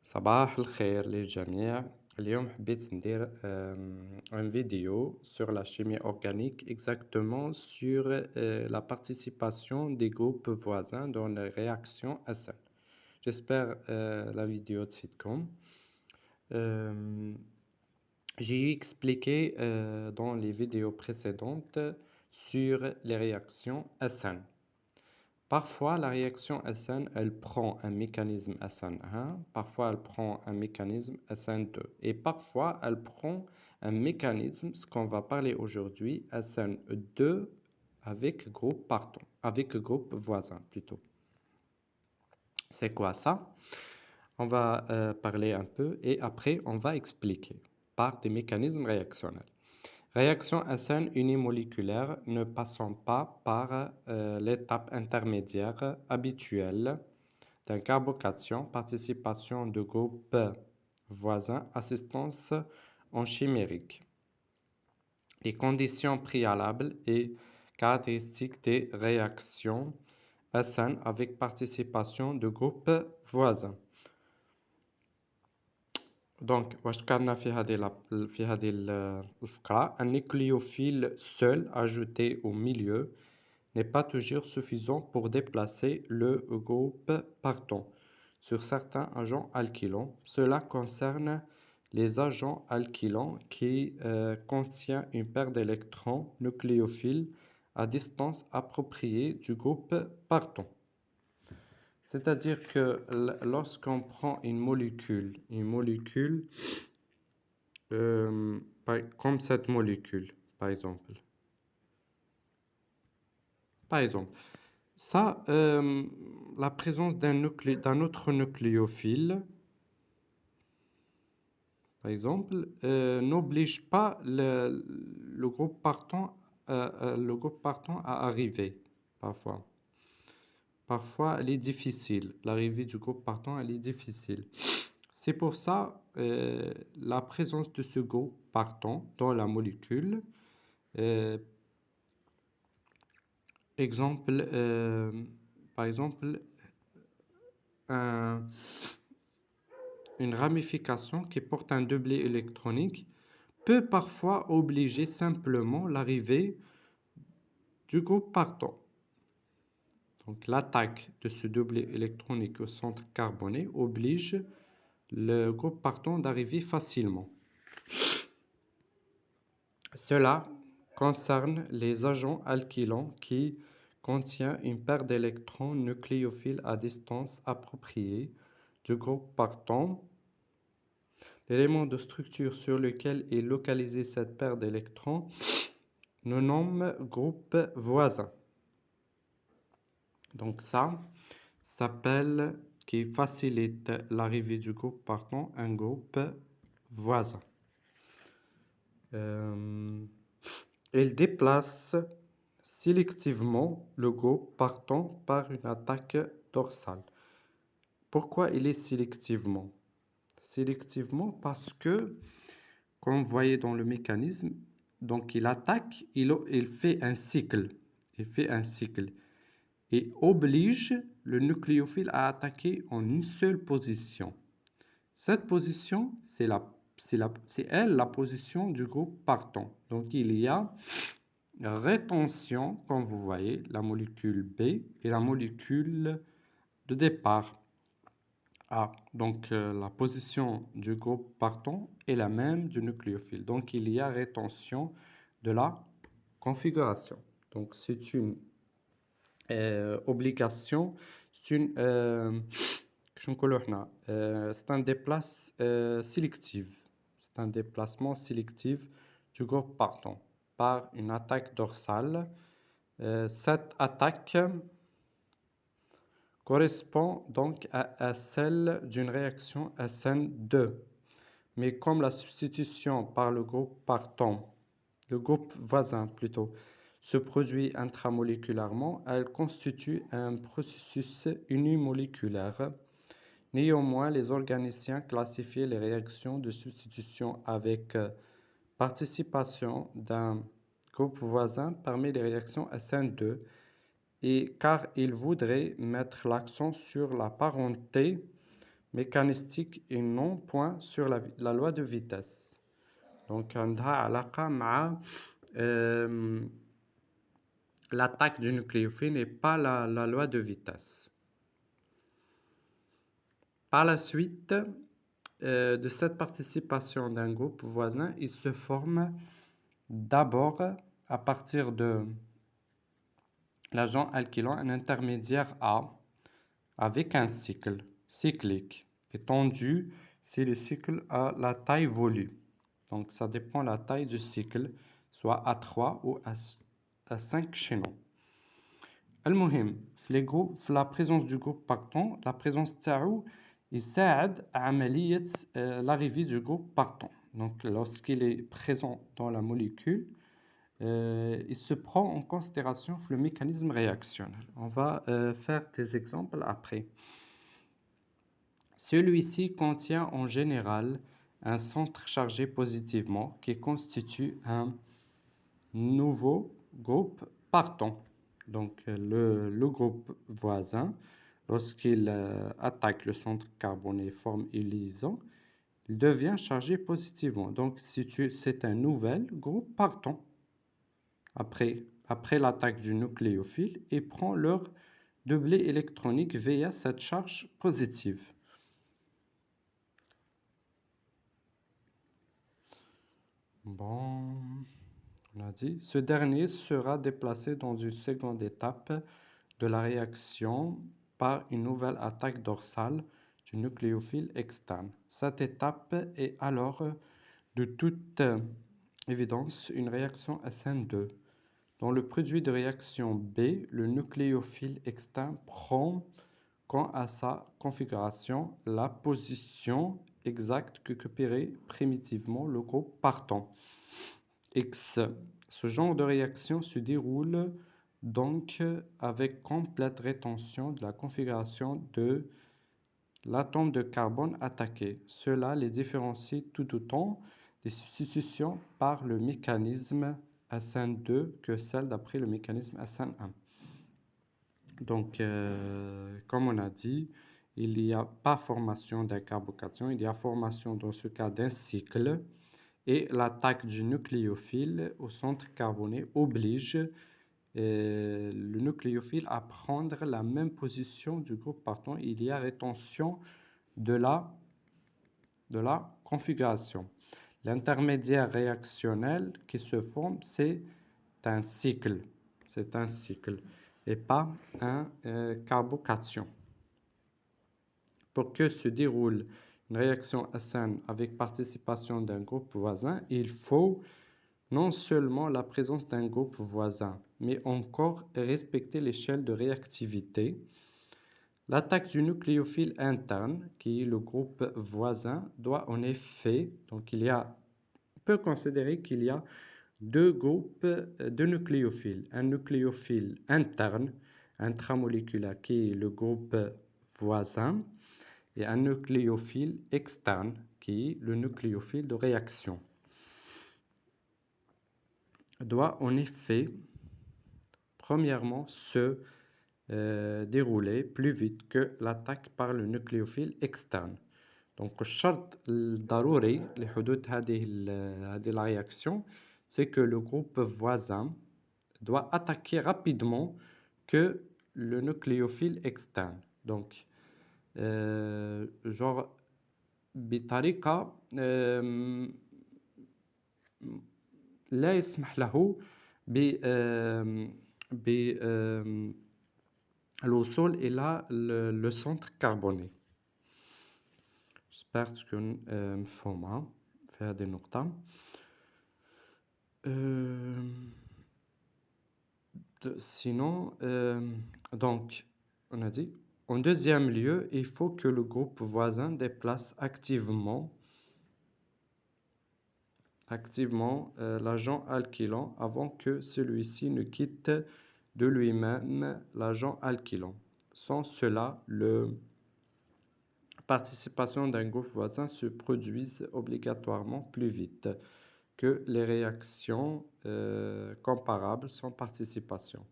صباح الخير للجميع. اليوم حبيت ندير un vidéo sur la chimie organique, exactement sur la participation des groupes voisins dans les réactions SN. J'espère la vidéo تفيدكم. Euh, J'ai expliqué dans les vidéos précédentes sur les réactions SN. Parfois, la réaction SN, elle prend un mécanisme SN1, parfois elle prend un mécanisme SN2, et parfois elle prend un mécanisme, ce qu'on va parler aujourd'hui, SN2 avec groupe partant, avec groupe voisin plutôt. C'est quoi ça? On va parler un peu et après on va expliquer par des mécanismes réactionnels. Réaction SN unimoléculaire ne passant pas par l'étape intermédiaire habituelle d'un carbocation, participation de groupe voisin, assistance en chimérique. Les conditions préalables et caractéristiques des réactions SN avec participation de groupe voisin. Donc, واش كان في هذه الفقرة un nucléophile seul ajouté au milieu n'est pas toujours suffisant pour déplacer le groupe partant sur certains agents alkylants. Cela concerne les agents alkylants qui contiennent une paire d'électrons nucléophiles à distance appropriée du groupe partant. C'est-à-dire que lorsqu'on prend une molécule comme cette molécule, par exemple. Ça, la présence d'un autre nucléophile, par exemple, n'oblige pas le groupe partant à arriver, parfois. Parfois, elle est difficile. L'arrivée du groupe partant, elle est difficile. C'est pour ça la présence de ce groupe partant dans la molécule. Par exemple, une ramification qui porte un doublet électronique peut parfois obliger simplement l'arrivée du groupe partant. Donc l'attaque de ce doublet électronique au centre carboné oblige le groupe partant d'arriver facilement. Cela concerne les agents alkylants qui contiennent une paire d'électrons nucléophiles à distance appropriée du groupe partant. L'élément de structure sur lequel est localisée cette paire d'électrons nous nomme groupe voisin. Donc ça s'appelle, qui facilite l'arrivée du groupe partant, un groupe voisin. Il déplace sélectivement le groupe partant par une attaque dorsale. Pourquoi il est sélectivement? Sélectivement parce que, comme vous voyez dans le mécanisme, donc il attaque, il fait un cycle. Il fait un cycle et oblige le nucléophile à attaquer en une seule position. Cette position, c'est elle la position du groupe partant. Donc il y a rétention, comme vous voyez, la molécule B et la molécule de départ A. Donc la position du groupe partant est la même du nucléophile. Donc il y a rétention de la configuration. Donc c'est une obligation, c'est un déplacement sélectif. C'est un déplacement sélectif du groupe partant par une attaque dorsale. Cette attaque correspond donc à celle d'une réaction SN2. Mais comme la substitution par le groupe partant, le groupe voisin plutôt, se produit intramoléculairement, elle constitue un processus unimoléculaire. Néanmoins, les organiciens classifient les réactions de substitution avec participation d'un groupe voisin parmi les réactions SN2 et car ils voudraient mettre l'accent sur la parenté mécanistique et non point sur la loi de vitesse. Donc, عندها علاقة مع l'attaque du nucléophile et pas la loi de vitesse. Par la suite de cette participation d'un groupe voisin, il se forme d'abord à partir de l'agent alkylant un intermédiaire A avec un cycle cyclique étendu si le cycle a la taille voulue. Donc ça dépend de la taille du cycle, soit à 3 ou à 5 chaînons. المهم في la présence du groupe partant, la présence تاعو يساعد عملية l'arrivée du groupe partant. Donc lorsqu'il est présent dans la molécule, il se prend en considération le mécanisme réactionnel. On va faire des exemples après. Celui-ci contient en général un centre chargé positivement qui constitue un nouveau groupe partant. Donc le groupe voisin, lorsqu'il attaque le centre carboné et forme une liaison, il devient chargé positivement. Donc c'est un nouvel groupe partant après l'attaque du nucléophile et prend leur doublé électronique via cette charge positive. Bon, on a dit. Ce dernier sera déplacé dans une seconde étape de la réaction par une nouvelle attaque dorsale du nucléophile externe. Cette étape est alors de toute évidence une réaction SN2. Dans le produit de réaction B, le nucléophile externe prend, quant à sa configuration, la position exacte que copierait primitivement le groupe partant. X. Ce genre de réaction se déroule donc avec complète rétention de la configuration de l'atome de carbone attaqué. Cela les différencie tout autant des substitutions par le mécanisme SN2 que celle d'après le mécanisme SN1. Donc, comme on a dit, il n'y a pas formation d'un carbocation, il y a formation dans ce cas d'un cycle et l'attaque du nucléophile au centre carboné oblige le nucléophile à prendre la même position du groupe partant. Il y a rétention de la configuration. L'intermédiaire réactionnel qui se forme, c'est un cycle. C'est un cycle et pas un carbocation. Pour que se déroule une réaction SN avec participation d'un groupe voisin, il faut non seulement la présence d'un groupe voisin, mais encore respecter l'échelle de réactivité. L'attaque du nucléophile interne, qui est le groupe voisin, doit en effet, donc on peut considérer qu'il y a deux groupes de nucléophiles. Un nucléophile interne, intramoléculaire, qui est le groupe voisin, et un nucléophile externe, qui est le nucléophile de réaction. Doit en effet, premièrement, se dérouler plus vite que l'attaque par le nucléophile externe. Donc, الشرط الضروري لحدوث هذه la réaction, c'est que le groupe voisin doit attaquer rapidement que le nucléophile externe. Donc, genre, بطريقة لا يسمح له بالوصول إلى le centre carboné. J'espère تكون مفهومة في هذه النقطة. Sinon, donc, on a dit, en deuxième lieu, il faut que le groupe voisin déplace activement l'agent alkylant avant que celui-ci ne quitte de lui-même l'agent alkylant. Sans cela, la participation d'un groupe voisin se produise obligatoirement plus vite que les réactions comparables sans participation.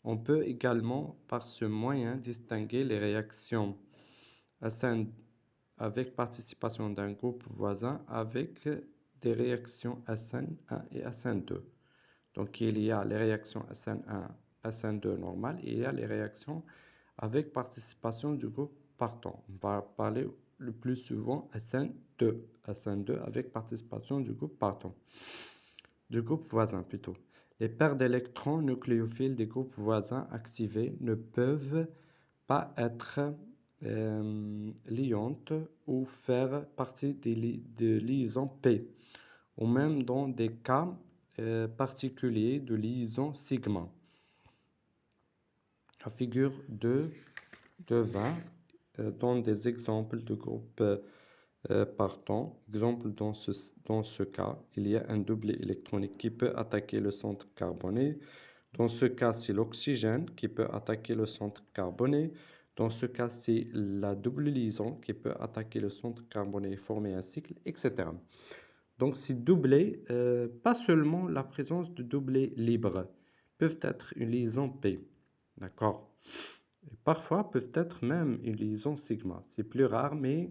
On peut également, par ce moyen, distinguer les réactions SN2 avec participation d'un groupe voisin avec des réactions SN1 et SN2. Donc, il y a les réactions SN1, SN2 normales et il y a les réactions avec participation du groupe partant. On va parler le plus souvent SN2, SN2 avec participation du groupe partant, du groupe voisin plutôt. Les paires d'électrons nucléophiles des groupes voisins activés ne peuvent pas être liantes ou faire partie de liaisons P, ou même dans des cas particuliers de liaison sigma. La figure 2 de 20 donne des exemples de groupes partants. Exemple, dans ce cas, il y a un doublet électronique qui peut attaquer le centre carboné. Dans ce cas, c'est l'oxygène qui peut attaquer le centre carboné. Dans ce cas, c'est la double liaison qui peut attaquer le centre carboné et former un cycle, etc. Donc, ces doublets, pas seulement la présence de doublets libres, peuvent être une liaison P. D'accord? Et parfois, peuvent être même une liaison sigma. C'est plus rare, mais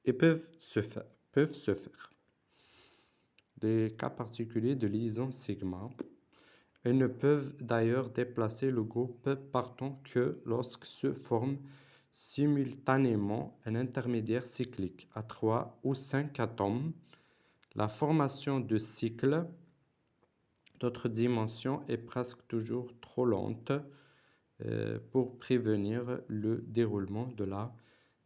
ils peuvent se faire. Des cas particuliers de liaison sigma. Elles ne peuvent d'ailleurs déplacer le groupe partant que lorsque se forme simultanément un intermédiaire cyclique à 3 ou 5 atomes. La formation de cycles d'autres dimensions est presque toujours trop lente pour prévenir le déroulement de la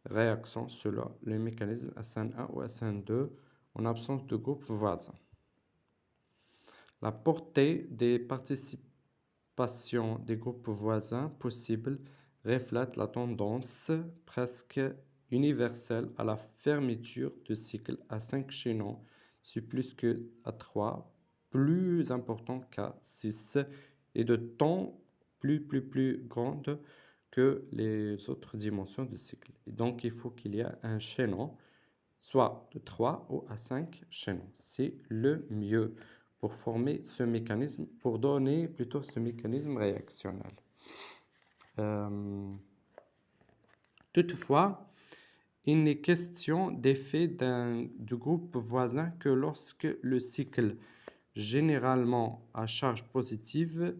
réaction selon le mécanisme SN1 ou SN2 en absence de groupe voisin. La portée des participations des groupes voisins possibles reflète la tendance presque universelle à la fermeture de cycles à 5 chaînons, c'est plus qu'à 3, plus important qu'à 6 et de temps plus grande que les autres dimensions de cycle. Et donc, il faut qu'il y ait un chaînon, soit de 3 ou à 5 chaînons. C'est le mieux pour former ce mécanisme, pour donner plutôt ce mécanisme réactionnel. Toutefois, il n'est question d'effet du groupe voisin que lorsque le cycle, généralement à charge positive,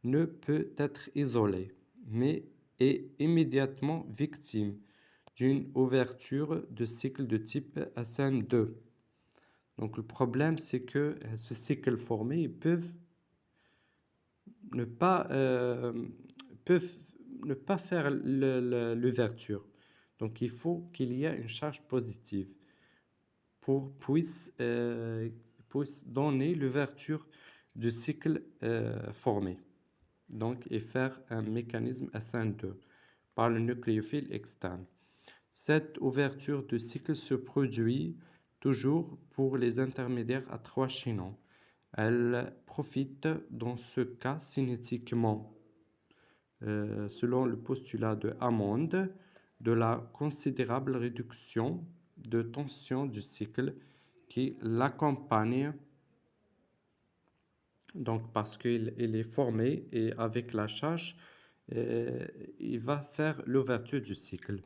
ne peut être isolé, mais est immédiatement victime d'une ouverture de cycle de type SN2. Donc le problème, c'est que ce cycle formé, ils peuvent ne pas faire l'ouverture. Donc il faut qu'il y ait une charge positive pour puisse donner l'ouverture du cycle formé. Donc, et faire un mécanisme SN2 par le nucléophile externe. Cette ouverture de cycle se produit toujours pour les intermédiaires à 3 chaînons. Elle profite dans ce cas cinétiquement, selon le postulat de Hammond, de la considérable réduction de tension du cycle qui l'accompagne. Donc, parce qu'il est formé et avec la charge, il va faire l'ouverture du cycle.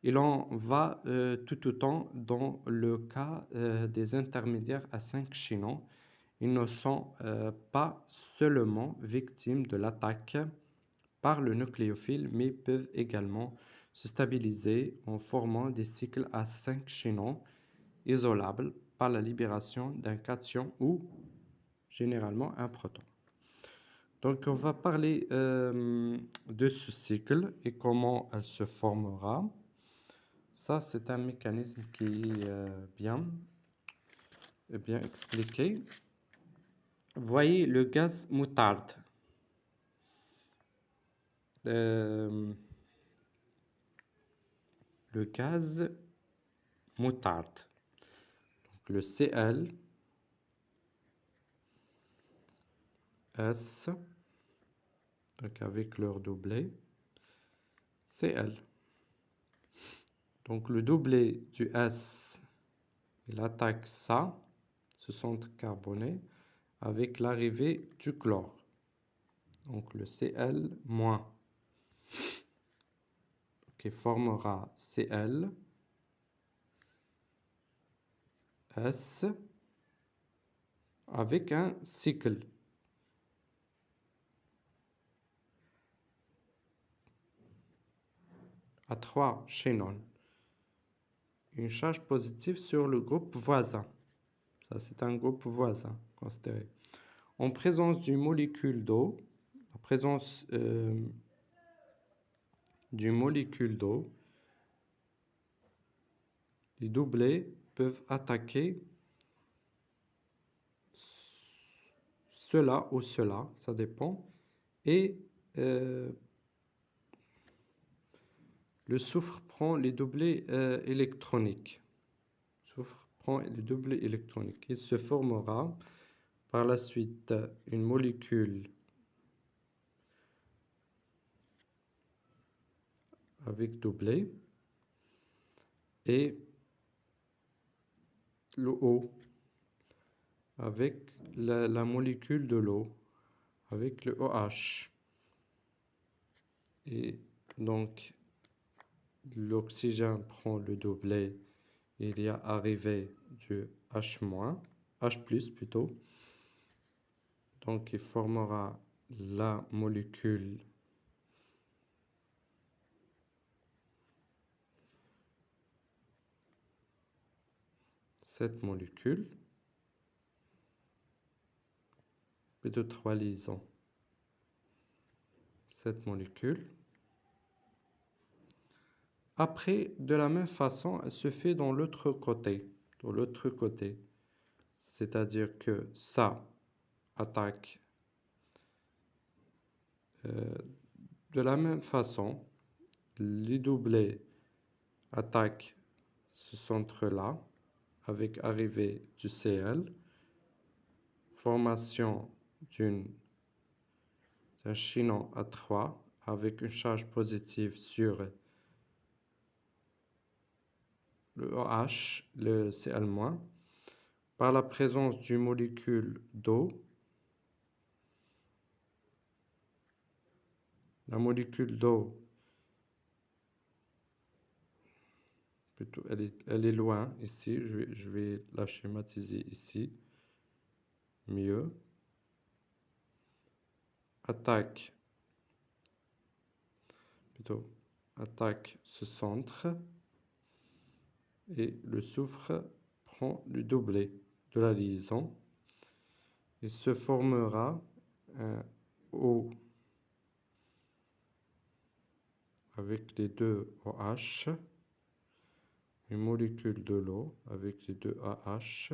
Il en va tout autant dans le cas des intermédiaires à 5 chaînons. Ils ne sont pas seulement victimes de l'attaque par le nucléophile, mais peuvent également se stabiliser en formant des cycles à 5 chaînons isolables par la libération d'un cation ou généralement un proton. Donc, on va parler de ce cycle et comment elle se formera. Ça, c'est un mécanisme qui est bien expliqué. Voyez le gaz moutarde. Le gaz moutarde. Donc, le Cl, S, donc avec leur doublet, Cl. Donc le doublet du S, il attaque ça, ce centre carboné, avec l'arrivée du chlore. Donc le Cl-. qui formera Cl, S, avec un cycle. À 3 chaînons. Une charge positive sur le groupe voisin. Ça, c'est un groupe voisin, considéré. En présence d'une molécule d'eau, la présence d'une molécule d'eau, les doublets peuvent attaquer cela ou cela, ça dépend. Et le soufre prend les doublets électroniques. Soufre prend les doublets électroniques. Il se formera par la suite une molécule avec doublet et l'eau avec la molécule de l'eau avec le OH. Et donc l'oxygène prend le doublet, il y a arrivé du H+, plutôt. Donc il formera la molécule cette molécule, plutôt 3 liaisons, cette molécule. Après, de la même façon, elle se fait dans l'autre côté, c'est-à-dire que ça attaque de la même façon, les doublets attaquent ce centre-là, avec arrivée du Cl, formation d'un chaînon à 3 avec une charge positive sur le OH, le Cl-, par la présence d'une molécule d'eau. La molécule d'eau, plutôt, elle est loin ici, je vais la schématiser ici, mieux. Attaque ce centre et le soufre prend le doublet de la liaison. Il se formera un O avec les deux OH, une molécule de l'eau avec les deux AH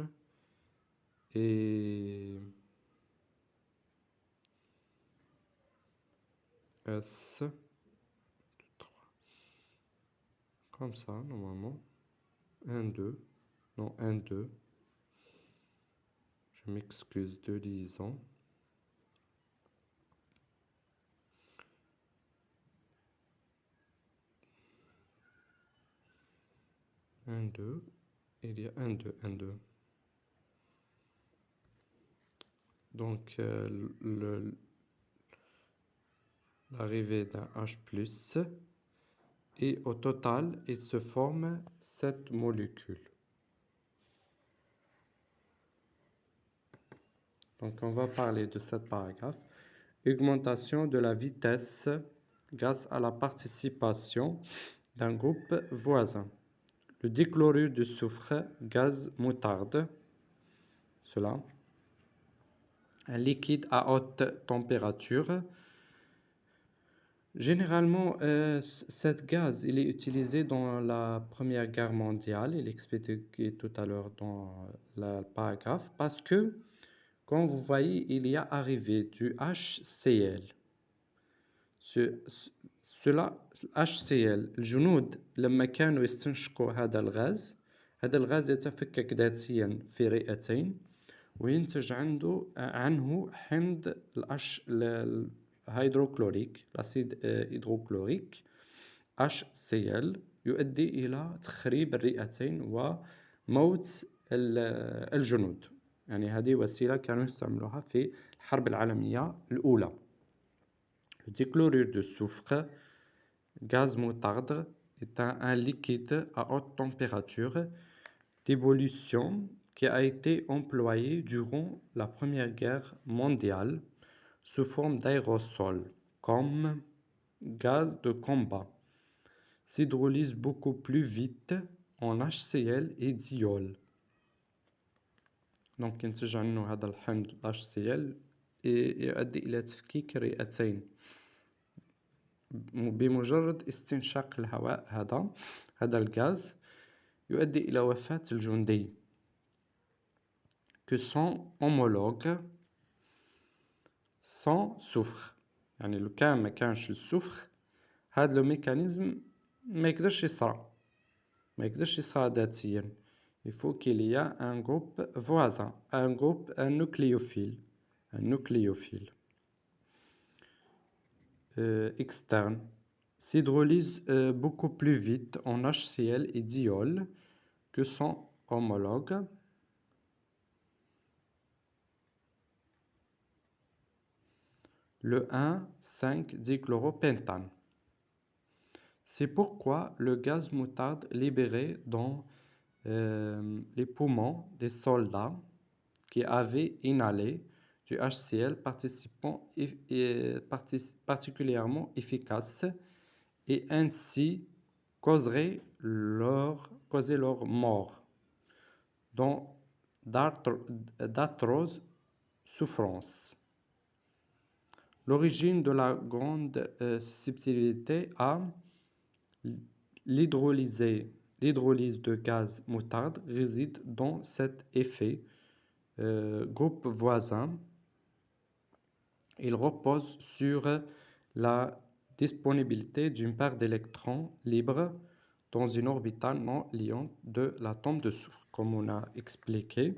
et S, 3, comme ça normalement, 1, 2, non 1, 2, je m'excuse, 2 liaisons. Un, 2, il y a 1, 2, 1, 2. Donc l'arrivée d'un H+, et au total, il se forme cette molécule. Donc on va parler de cette paragraphe. Augmentation de la vitesse grâce à la participation d'un groupe voisin. Le dichlorure de soufre, gaz moutarde, cela, un liquide à haute température. Généralement, cet gaz, il est utilisé dans la Première Guerre mondiale, il est expliqué tout à l'heure dans le paragraphe, parce que, comme vous voyez, il y a arrivé du HCl. cela HCl الجنود لما كانوا يستنشقوا هذا الغاز يتفكك ذاتيا في رئتين وينتج عنه حمض الهيدروكلوريك الأسيد هيدروكلوريك HCl يؤدي إلى تخريب الرئتين وموت الجنود. يعني هذه وسيلة كانوا يستعملوها في الحرب العالمية الأولى. Le dichlorure de soufre, gaz moutarde, est un liquide à haute température d'évolution qui a été employé durant la Première Guerre mondiale sous forme d'aérosol comme gaz de combat. S'hydrolyse beaucoup plus vite en HCl et diol. دونك ينتج عنه هذا الحمض HCl يؤدي إلى تفكيك رئتين بمجرد استنشاق الهواء هذا الغاز يؤدي إلى وفاة الجندي. que son homologue sans soufre. يعني لو كان ما كانش السفر هذا لو ميكانيزم ما يقدرش يصرى ذاتيا. Il faut qu'il y ait un groupe voisin, un nucléophile, externe, s'hydrolyse beaucoup plus vite en HCl et diol que son homologue. Le 1,5-dichloropentane. C'est pourquoi le gaz moutarde libéré dans les poumons des soldats qui avaient inhalé du HCl particulièrement efficace et ainsi causerait leur mort dans d'atroces souffrances. L'origine de la grande susceptibilité à l'hydrolyse de gaz moutarde réside dans cet effet groupe voisin. Il repose sur la disponibilité d'une paire d'électrons libres dans une orbitale non liante de l'atome de soufre, comme on a expliqué.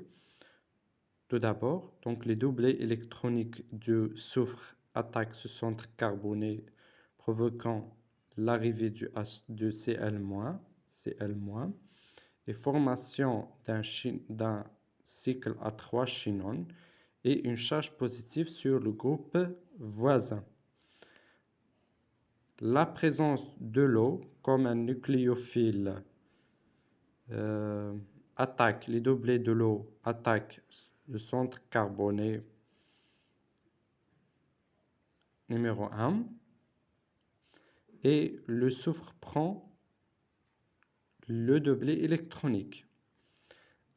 Tout d'abord, donc les doublés électroniques du soufre attaquent ce centre carboné, provoquant l'arrivée de Cl-, et formation d'un cycle à 3 chinones et une charge positive sur le groupe voisin. La présence de l'eau comme un nucléophile attaque, les doublés de l'eau attaquent le centre carboné numéro 1 et le soufre prend le doublé électronique.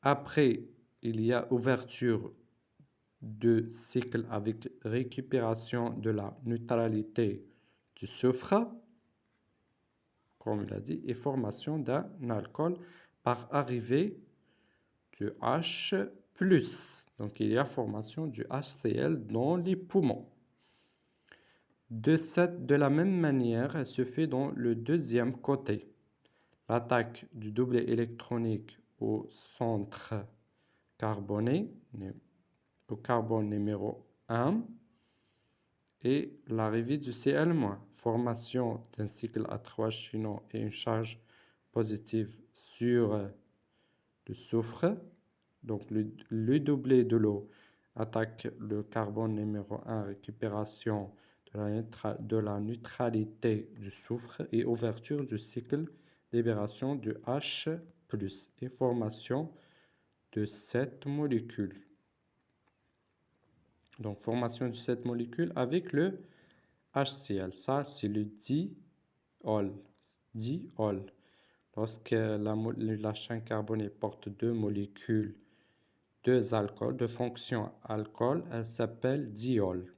Après, il y a ouverture de cycle avec récupération de la neutralité du soufre, comme il a dit, et formation d'un alcool par arrivée du H+. Donc, il y a formation du HCl dans les poumons. De la même manière, elle se fait dans le deuxième côté. L'attaque du doublet électronique au centre carboné, au carbone numéro 1, et l'arrivée du Cl-, formation d'un cycle à 3 chinons et une charge positive sur le soufre. Donc le doublé de l'eau attaque le carbone numéro 1, récupération de la neutralité du soufre et ouverture du cycle, libération du H+, et formation de cette molécule. Donc formation de cette molécule avec le HCl. Ça, c'est le diol. Lorsque la chaîne carbonée porte deux molécules, deux alcools, de fonction alcool, elle s'appelle diol.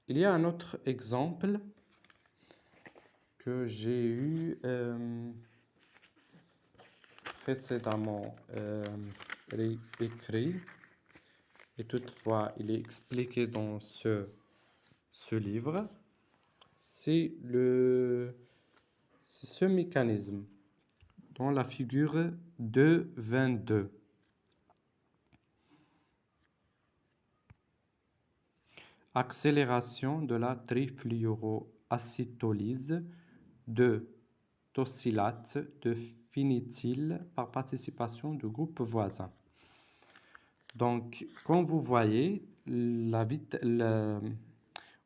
Il y a un autre exemple que j'ai eu précédemment écrit, et toutefois il est expliqué dans ce livre. C'est ce mécanisme dans la figure 2.22. Accélération de la trifluoroacétolyse de tosylate de phénityl par participation du groupe voisin. Donc, comme vous voyez,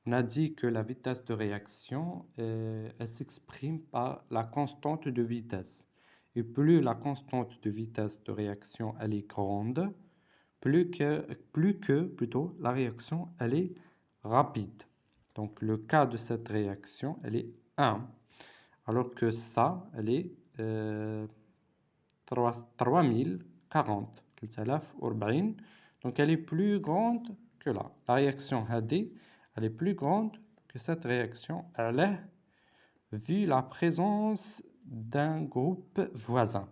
On a dit que la vitesse de réaction, elle s'exprime par la constante de vitesse. Et plus la constante de vitesse de réaction elle est grande, plus que la réaction elle est rapide. Donc le cas de cette réaction, elle est 1. Alors que ça, elle est 3040. Donc elle est plus grande que là. La réaction HD, elle est plus grande que cette réaction. Elle est vu la présence d'un groupe voisin.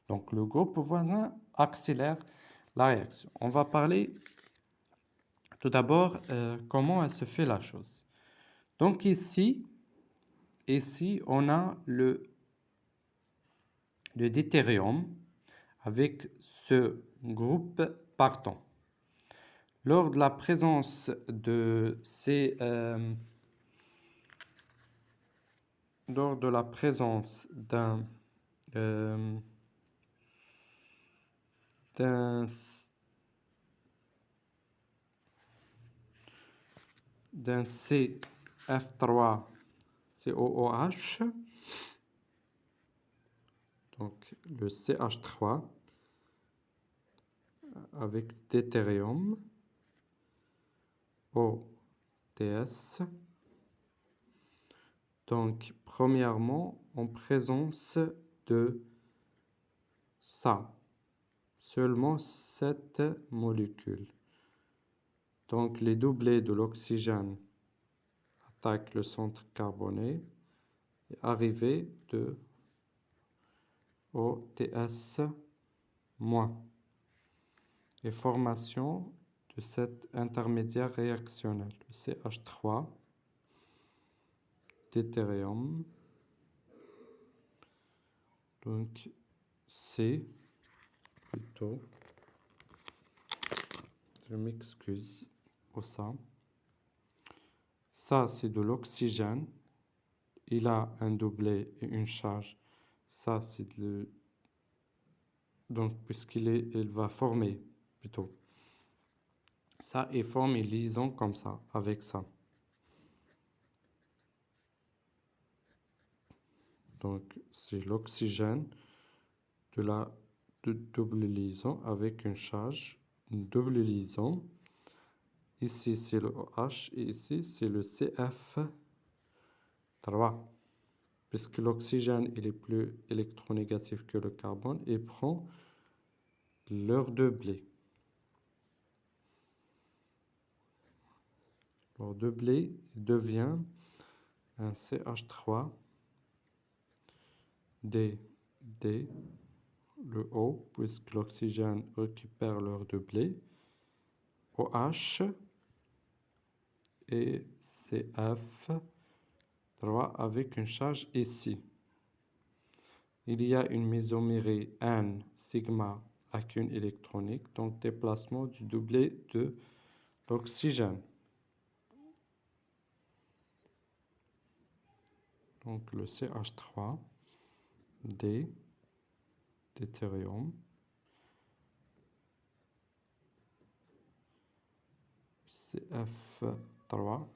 Donc le groupe voisin accélère la réaction. On va parler tout d'abord comment elle se fait la chose. Donc ici on a le deutérium avec ce groupe partant. Lors de la présence de ces lors de la présence d'un CF3 COOH, donc le CH3 avec deutérium OTS. Donc, premièrement, en présence de ça, seulement cette molécule. Donc, les doublés de l'oxygène attaquent le centre carboné et arrivée de OTS-, et formation de cet intermédiaire réactionnel, le CH3, deutérium, donc C plutôt, je m'excuse pour ça. Ça, c'est de l'oxygène. Il a un doublé et une charge. Ça, c'est de... Donc, il va former, plutôt. Ça, il forme une liaison comme ça, avec ça. Donc, c'est l'oxygène de la double liaison avec une charge, une double liaison. Ici, c'est le OH et ici, c'est le CF3. Puisque l'oxygène il est plus électronégatif que le carbone, et prend leur doublé. Leur doublé devient un CH3 D, le O, puisque l'oxygène récupère leur doublé, OH et CF3 avec une charge ici. Il y a une mésomérie N sigma avec une électronique, donc déplacement du doublé de l'oxygène. Donc le CH3, D, deutérium, CF3,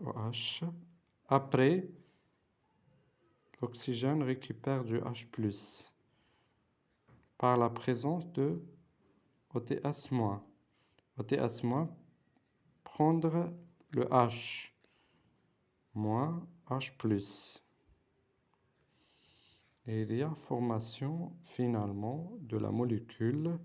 OH. Après, l'oxygène récupère du H+, par la présence de OTS-. OTS- prendre le H, moins H+. Et il y a formation finalement de la molécule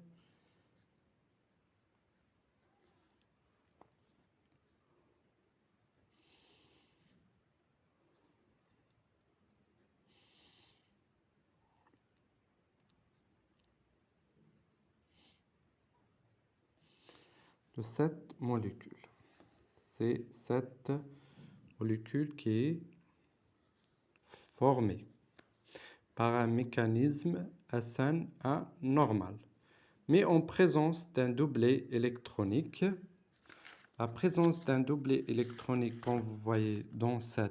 de cette molécule. C'est cette molécule qui est formée par un mécanisme SN anormal, mais en présence d'un doublé électronique. La présence d'un doublé électronique, comme vous voyez dans ce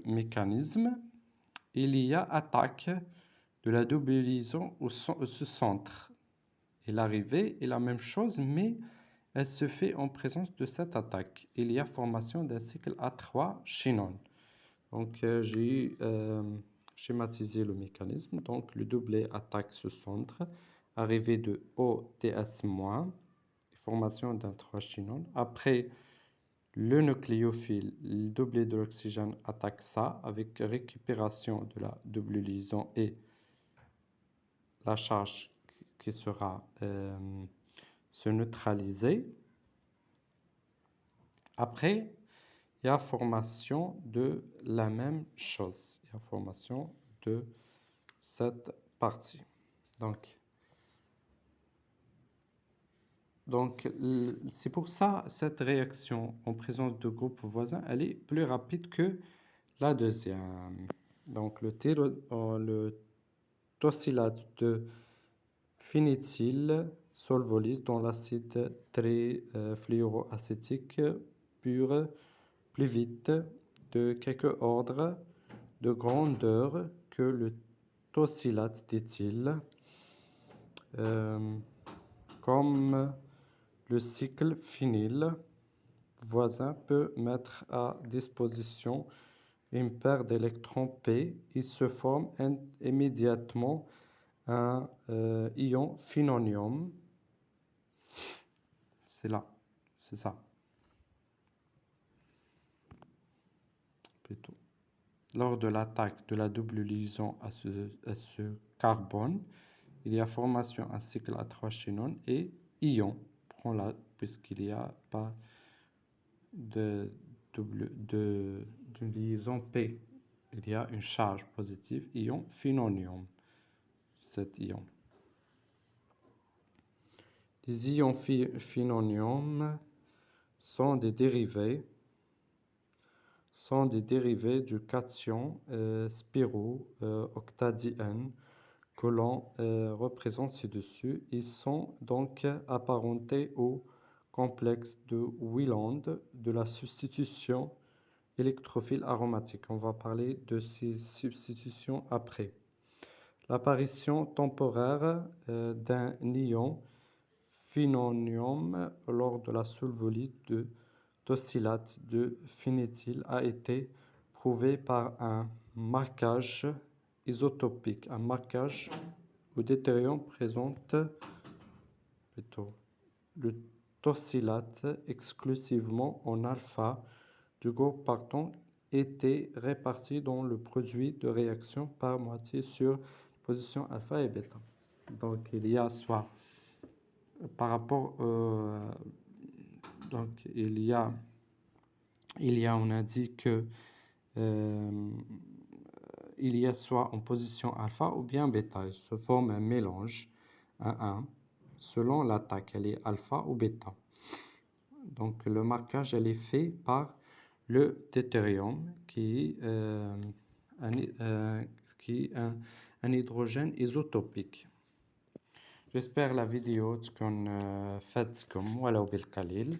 mécanisme, il y a attaque de la double liaison au ce centre. Et l'arrivée est la même chose, mais elle se fait en présence de cette attaque. Il y a formation d'un cycle A3 chaînon. Donc, j'ai schématisé le mécanisme. Donc, le doublet attaque ce centre. Arrivée de OTS-, formation d'un 3 chaînon. Après, le nucléophile, le doublet de l'oxygène attaque ça avec récupération de la double liaison et la charge qui sera se neutraliser. Après, il y a formation de la même chose. Il y a formation de cette partie. Donc c'est pour ça cette réaction en présence de groupes voisins, elle est plus rapide que la deuxième. Donc le tosylate de phényl solvolyse dans l'acide trifluoroacétique pur plus vite de quelques ordres de grandeur que le tosylate d'éthyle, comme le cycle phényl voisin peut mettre à disposition une paire d'électrons P. Il se forme immédiatement un ion phénonium. C'est là, c'est ça. Plutôt. Lors de l'attaque de la double liaison à ce carbone, il y a formation un cycle à 3 chaînons et ion. Prends-la puisqu'il n'y a pas de liaison P. Il y a une charge positive, ion phénonium. Cet ion. Les ions phénonium sont des dérivés du cation spirooctadiène que l'on représente ci-dessus. Ils sont donc apparentés au complexe de Wieland de la substitution électrophile aromatique. On va parler de ces substitutions après. L'apparition temporaire d'un ion phénonium lors de la solvolyse de tosylate de phényl a été prouvée par un marquage isotopique. Un marquage où deutérium présente le tosylate exclusivement en alpha du groupe partant était réparti dans le produit de réaction par moitié sur position alpha et bêta. Donc il y a soit par rapport donc il y a on a dit que il y a soit en position alpha ou bien bêta. Il se forme un mélange 1-1 selon l'attaque, elle est alpha ou bêta. Donc le marquage elle est fait par le deutérium qui est un hydrogène isotopique. J'espère la vidéo تكون فاتتكم ولو بالقليل.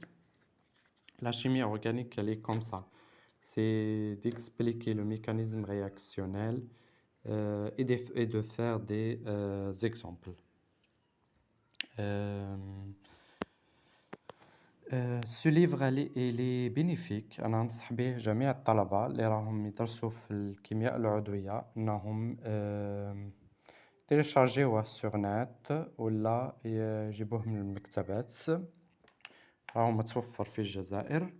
La chimie organique, elle est comme ça. C'est d'expliquer le mécanisme réactionnel et de faire des exemples. Ce livre il est béنيفيك. أنا أنصح به جميع الطلبة اللي راهم يدرسوا في الكيمياء العضوية إنهم تيليشارجيوه سور نت ولا يجيبوه من المكتبات. راهو متوفر في الجزائر.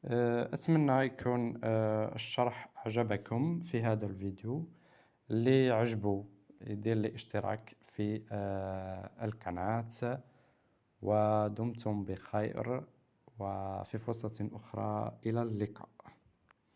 أتمنى يكون الشرح عجبكم في هذا الفيديو. اللي عجبه يدير لي اشتراك في القناة. ودمتم بخير وفي فرصة أخرى إلى اللقاء.